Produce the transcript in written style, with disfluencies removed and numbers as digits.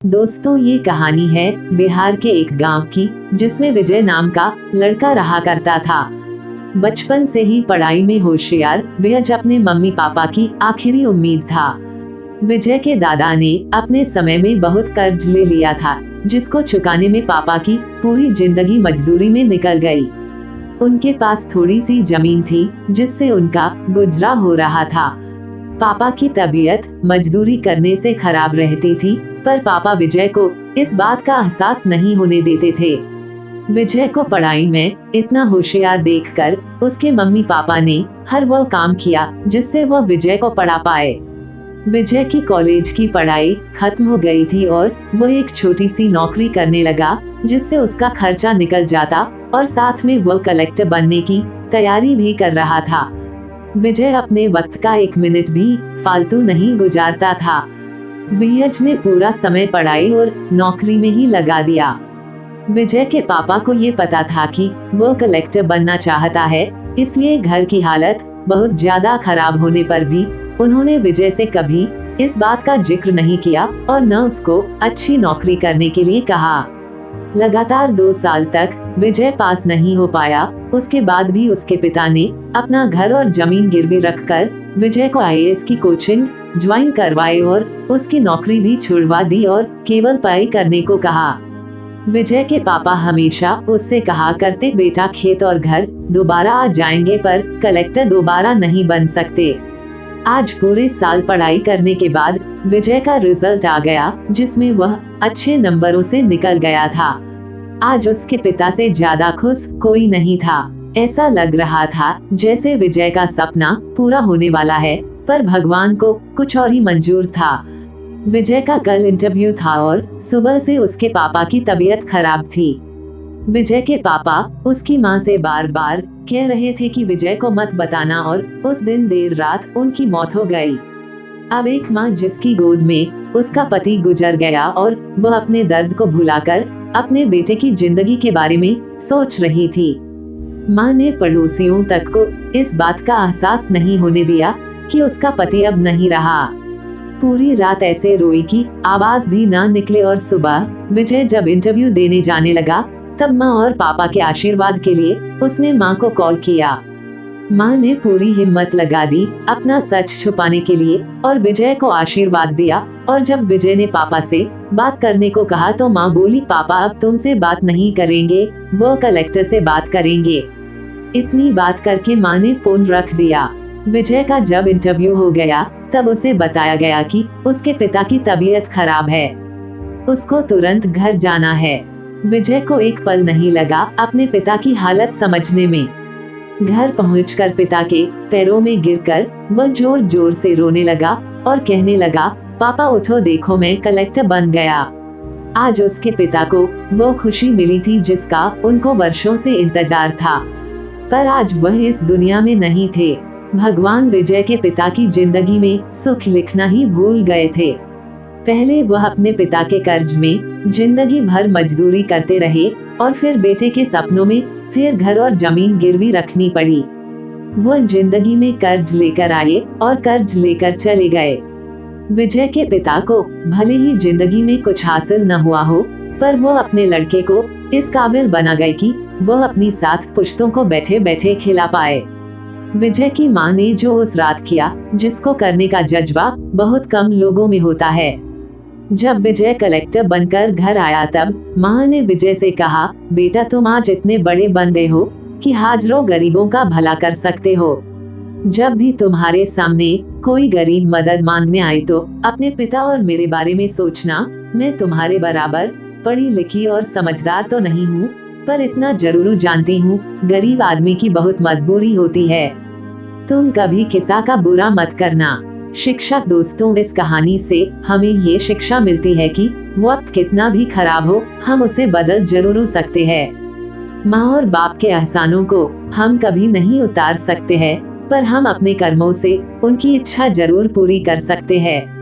दोस्तों, ये कहानी है बिहार के एक गांव की, जिसमें विजय नाम का लड़का रहा करता था। बचपन से ही पढ़ाई में होशियार विजय अपने मम्मी पापा की आखिरी उम्मीद था। विजय के दादा ने अपने समय में बहुत कर्ज ले लिया था, जिसको चुकाने में पापा की पूरी जिंदगी मजदूरी में निकल गई। उनके पास थोड़ी सी जमीन थी, जिससे उनका गुजरा हो रहा था। पापा की तबीयत मजदूरी करने से खराब रहती थी, पर पापा विजय को इस बात का एहसास नहीं होने देते थे। विजय को पढ़ाई में इतना होशियार देखकर उसके मम्मी पापा ने हर वो काम किया जिससे वह विजय को पढ़ा पाए। विजय की कॉलेज की पढ़ाई खत्म हो गई थी और वो एक छोटी सी नौकरी करने लगा, जिससे उसका खर्चा निकल जाता और साथ में वो कलेक्टर बनने की तैयारी भी कर रहा था। विजय अपने वक्त का एक मिनट भी फालतू नहीं गुजारता था। विजय ने पूरा समय पढ़ाई और नौकरी में ही लगा दिया। विजय के पापा को ये पता था कि वो कलेक्टर बनना चाहता है, इसलिए घर की हालत बहुत ज्यादा खराब होने पर भी उन्होंने विजय से कभी इस बात का जिक्र नहीं किया और न उसको अच्छी नौकरी करने के लिए कहा। लगातार 2 साल तक विजय पास नहीं हो पाया। उसके बाद भी उसके पिता ने अपना घर और जमीन गिरवी रखकर विजय को आईएएस की कोचिंग ज्वाइन करवाई और उसकी नौकरी भी छुड़वा दी और केवल पढ़ाई करने को कहा। विजय के पापा हमेशा उससे कहा करते, बेटा खेत और घर दोबारा आ जाएंगे, पर कलेक्टर दोबारा नहीं बन सकते। आज पूरे साल पढ़ाई करने के बाद विजय का रिजल्ट आ गया, जिसमें वह अच्छे नंबरों से निकल गया था। आज उसके पिता से ज्यादा खुश कोई नहीं था। ऐसा लग रहा था जैसे विजय का सपना पूरा होने वाला है, पर भगवान को कुछ और ही मंजूर था। विजय का कल इंटरव्यू था और सुबह से उसके पापा की तबीयत खराब थी। विजय के पापा उसकी माँ से बार बार कह रहे थे कि विजय को मत बताना, और उस दिन देर रात उनकी मौत हो गई। अब एक माँ जिसकी गोद में उसका पति गुजर गया और वह अपने दर्द को भुलाकर अपने बेटे की जिंदगी के बारे में सोच रही थी। माँ ने पड़ोसियों तक को इस बात का एहसास नहीं होने दिया कि उसका पति अब नहीं रहा। पूरी रात ऐसे रोई कि आवाज भी ना निकले, और सुबह विजय जब इंटरव्यू देने जाने लगा, तब माँ और पापा के आशीर्वाद के लिए उसने माँ को कॉल किया। माँ ने पूरी हिम्मत लगा दी अपना सच छुपाने के लिए और विजय को आशीर्वाद दिया। और जब विजय ने पापा से बात करने को कहा तो माँ बोली, पापा अब तुमसे बात नहीं करेंगे, वो कलेक्टर से बात करेंगे। इतनी बात करके माँ ने फोन रख दिया। विजय का जब इंटरव्यू हो गया, तब उसे बताया गया कि उसके पिता की तबीयत खराब है, उसको तुरंत घर जाना है। विजय को एक पल नहीं लगा अपने पिता की हालत समझने में। घर पहुंचकर पिता के पैरों में गिरकर वह जोर जोर से रोने लगा और कहने लगा, पापा उठो, देखो मैं कलेक्टर बन गया। आज उसके पिता को वो खुशी मिली थी जिसका उनको वर्षों से इंतजार था, पर आज वह इस दुनिया में नहीं थे। भगवान विजय के पिता की जिंदगी में सुख लिखना ही भूल गए थे। पहले वह अपने पिता के कर्ज में जिंदगी भर मजदूरी करते रहे और फिर बेटे के सपनों में फिर घर और जमीन गिरवी रखनी पड़ी। वो जिंदगी में कर्ज लेकर आए और कर्ज लेकर चले गए। विजय के पिता को भले ही जिंदगी में कुछ हासिल न हुआ हो, पर वो अपने लड़के को इस काबिल बना गए कि वह अपनी 7 पुश्तों को बैठे बैठे खिला पाए। विजय की माँ ने जो उस रात किया, जिसको करने का जज्बा बहुत कम लोगों में होता है। जब विजय कलेक्टर बनकर घर आया, तब माँ ने विजय से कहा, बेटा तुम आज इतने बड़े बन गए हो कि हाजारों गरीबों का भला कर सकते हो। जब भी तुम्हारे सामने कोई गरीब मदद मांगने आए तो अपने पिता और मेरे बारे में सोचना। मैं तुम्हारे बराबर पढ़ी लिखी और समझदार तो नहीं हूँ, पर इतना जरूर जानती हूँ, गरीब आदमी की बहुत मजबूरी होती है। तुम कभी किसी का बुरा मत करना। शिक्षक दोस्तों, इस कहानी से हमें ये शिक्षा मिलती है कि वक्त कितना भी खराब हो, हम उसे बदल जरूर सकते हैं। माँ और बाप के एहसानों को हम कभी नहीं उतार सकते हैं, पर हम अपने कर्मों से उनकी इच्छा जरूर पूरी कर सकते हैं।